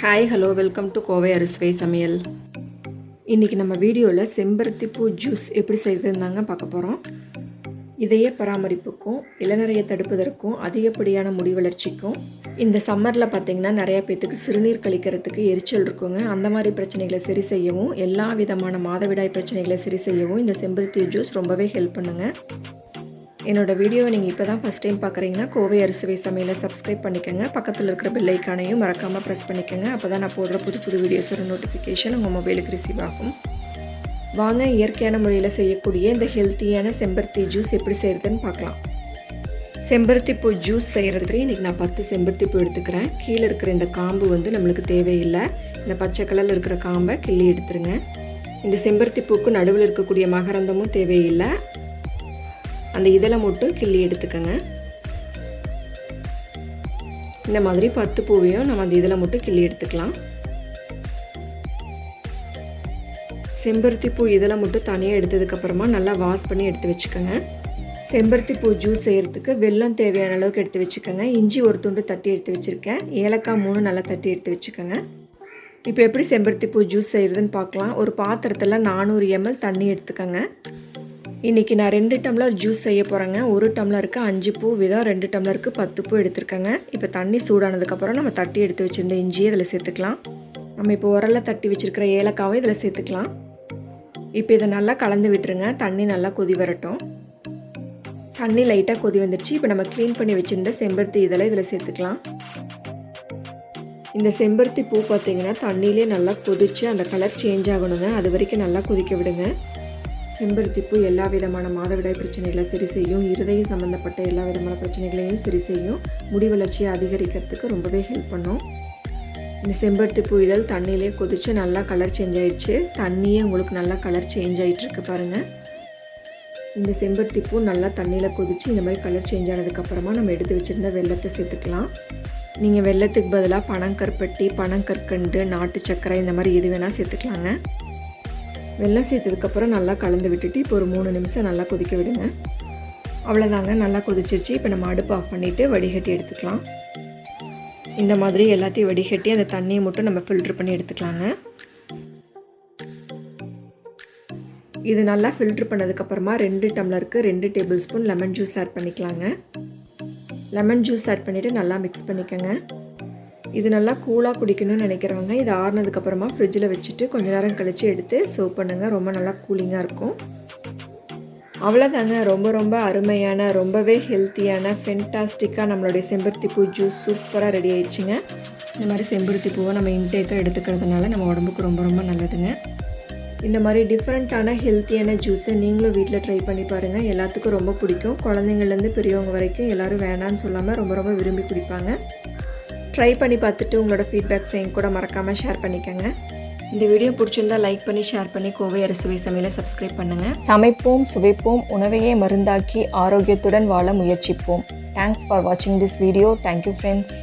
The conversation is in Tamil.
Hi hello welcome to Kovai அறுசுவை சமையல். இன்றைக்கி நம்ம வீடியோவில் செம்பருத்தி பூ ஜூஸ் எப்படி செய்கிறதுன்னு தாங்க பார்க்க போகிறோம். இதய பராமரிப்புக்கும் இளநரையை தடுப்பதற்கும் அதிகப்படியான முடி வளர்ச்சிக்கும் இந்த சம்மரில் பார்த்திங்கன்னா நிறையா பேர்த்துக்கு சிறுநீர் கழிக்கிறதுக்கு எரிச்சல் இருக்குங்க. அந்த மாதிரி பிரச்சனைகளை சரி செய்யவும் எல்லா விதமான மாதவிடாய் பிரச்சனைகளை சரி செய்யவும் இந்த செம்பருத்தி ஜூஸ் ரொம்பவே ஹெல்ப் பண்ணுங்க. என்னோடய வீடியோவை நீங்கள் இப்போ தான் ஃபஸ்ட் டைம் பார்க்குறீங்கன்னா கோவை அறுசுவை சமையலை சப்ஸ்கிரைப் பண்ணிக்கோங்க. பக்கத்தில் இருக்கிற பெல் ஐக்கானையும் மறக்காமல் ப்ரெஸ் பண்ணிக்கோங்க. அப்போ தான் நான் போடுற புது வீடியோஸோட நோட்டிஃபிகேஷன் உங்கள் மொபைலுக்கு ரிசீவ் ஆகும். வாங்க இயற்கையான முறையில் செய்யக்கூடிய இந்த ஹெல்த்தியான செம்பருத்தி ஜூஸ் எப்படி செய்கிறதுன்னு பார்க்கலாம். செம்பருத்தி பூ ஜூஸ் செய்கிறதுக்கு இன்றைக்கி நான் 10 செம்பருத்தி பூ எடுத்துக்கிறேன். கீழே இருக்கிற இந்த காம்பு நம்மளுக்கு தேவையில்லை. இந்த பச்சை கலரில் இருக்கிற காம்பை கிள்ளி எடுத்துருங்க. இந்த செம்பருத்தி பூக்கு நடுவில் இருக்கக்கூடிய மகரந்தமும் தேவையில்லை. அந்த இதழை மட்டும் கிள்ளி எடுத்துக்கோங்க. இந்த மாதிரி 10 பூவையும் நம்ம அந்த இதழை மட்டும் கிள்ளி எடுத்துக்கலாம். செம்பருத்தி பூ இதழை மட்டும் தனியாக எடுத்ததுக்கப்புறமா நல்லா வாஷ் பண்ணி எடுத்து வச்சுக்கோங்க. செம்பருத்தி பூ ஜூஸ் செய்கிறதுக்கு வெல்லம் தேவையான அளவுக்கு எடுத்து வச்சுக்கோங்க. இஞ்சி ஒரு துண்டு தட்டி எடுத்து வச்சுருக்கேன். ஏலக்காய் 3 நல்லா தட்டி எடுத்து வச்சுக்கோங்க. இப்போ எப்படி செம்பருத்தி பூ ஜூஸ் செய்கிறதுன்னு பார்க்கலாம். ஒரு பாத்திரத்தில் 400 ml தண்ணி எடுத்துக்கோங்க. இன்றைக்கி நான் 2 டம்ளர் ஜூஸ் செய்ய போகிறேங்க. 1 டம்ளருக்கு 5 பூ வீதம், 2 டம்ளருக்கு 10 பூ எடுத்துருக்கேங்க. இப்போ தண்ணி சூடானதுக்கப்புறம் நம்ம தட்டி எடுத்து வச்சுருந்த இஞ்சியை இதில் சேர்த்துக்கலாம். நம்ம இப்போ உரலில் தட்டி வச்சுருக்கிற ஏலக்காவை இதில் சேர்த்துக்கலாம். இப்போ இதை நல்லா கலந்து விட்டுருங்க. தண்ணி நல்லா கொதி வரட்டும். தண்ணி லைட்டாக கொதி வந்துடுச்சு. இப்போ நம்ம க்ளீன் பண்ணி வச்சுருந்த செம்பருத்தி இதழை இதில் சேர்த்துக்கலாம். இந்த செம்பருத்தி பூ பார்த்திங்கன்னா தண்ணியிலே நல்லா கொதித்து அந்த கலர் சேஞ்ச் ஆகணுங்க. அது வரைக்கும் நல்லா கொதிக்க விடுங்க. செம்பருத்தி பூ எல்லா விதமான மாதவிடாய் பிரச்சனைகளை சரி செய்யும். இருதய சம்மந்தப்பட்ட எல்லா விதமான பிரச்சனைகளையும் சரி செய்யும். முடி வளர்ச்சியை அதிகரிக்கிறதுக்கு ரொம்பவே ஹெல்ப் பண்ணும். இந்த செம்பருத்தி பூ இதழ் தண்ணியிலே கொதித்து நல்லா கலர் சேஞ்ச் ஆகிடுச்சு. தண்ணியே உங்களுக்கு நல்லா கலர் சேஞ்ச் ஆகிட்டுருக்கு பாருங்கள். இந்த செம்பருத்தி பூ நல்லா தண்ணியில் கொதித்து இந்த மாதிரி கலர் சேஞ்ச் ஆனதுக்கப்புறமா நம்ம எடுத்து வச்சுருந்த வெல்லத்தை சேர்த்துக்கலாம். நீங்கள் வெல்லத்துக்கு பதிலாக பனங்கற்பட்டி, பனங்கற்கண்டு, நாட்டு சர்க்கரை இந்த மாதிரி எது வேணால் சேர்த்துக்கலாங்க. வெல்லம் சேர்த்ததுக்கப்புறம் நல்லா கலந்து விட்டுட்டு இப்போ ஒரு 3 நிமிஷம் நல்லா கொதிக்க விடுங்க. அவ்வளோதாங்க, நல்லா கொதிச்சிருச்சு. இப்போ நம்ம அடுப்பு ஆஃப் பண்ணிவிட்டு வடிகட்டி எடுத்துக்கலாம். இந்த மாதிரி எல்லாத்தையும் வடிகட்டி அந்த தண்ணியை மட்டும் நம்ம ஃபில்ட்ரு பண்ணி எடுத்துக்கலாங்க. இது நல்லா ஃபில்ட்ரு பண்ணதுக்கப்புறமா 2 டம்ளருக்கு 2 tablespoon lemon juice add பண்ணிக்கலாங்க. லெமன் ஜூஸ் ஆட் பண்ணிவிட்டு நல்லா மிக்ஸ் பண்ணிக்கோங்க. இது நல்லா கூலாக குடிக்கணும்னு நினைக்கிறவங்க இது ஆறுனதுக்கப்புறமா ஃப்ரிட்ஜில் வச்சுட்டு கொஞ்சம் நேரம் கழித்து எடுத்து சர்வ் பண்ணுங்கள். ரொம்ப நல்லா கூலிங்காக இருக்கும். அவ்வளோதாங்க, ரொம்ப அருமையான ரொம்பவே ஹெல்த்தியான ஃபென்டாஸ்டிக்காக நம்மளுடைய செம்பருத்தி பூ ஜூஸ் சூப்பராக ரெடி ஆயிடுச்சுங்க. இந்த மாதிரி செம்பருத்தி பூவை நம்ம இன்டேக்காக எடுத்துக்கிறதுனால நம்ம உடம்புக்கு ரொம்ப நல்லதுங்க. இந்த மாதிரி டிஃப்ரெண்ட்டான ஹெல்த்தியான ஜூஸை நீங்களும் வீட்டில் ட்ரை பண்ணி பாருங்கள். எல்லாத்துக்கும் ரொம்ப பிடிக்கும். குழந்தைங்கள்லேருந்து பெரியவங்க வரைக்கும் எல்லோரும் வேணான்னு சொல்லாமல் ரொம்ப விரும்பி குடிப்பாங்க. ட்ரை பண்ணி பார்த்துட்டு உங்களோட ஃபீட்பேக்ஸை என் கூட மறக்காமல் ஷேர் பண்ணிக்கோங்க. இந்த வீடியோ பிடிச்சிருந்தால் லைக் பண்ணி ஷேர் பண்ணி கோவை அறுசுவை சமையலை சப்ஸ்கிரைப் பண்ணுங்கள். சமைப்போம், சுவைப்போம், உணவையே மருந்தாக்கி ஆரோக்கியத்துடன் வாழ முயற்சிப்போம். தேங்க்ஸ் ஃபார் வாட்சிங் திஸ் வீடியோ. Thank you friends.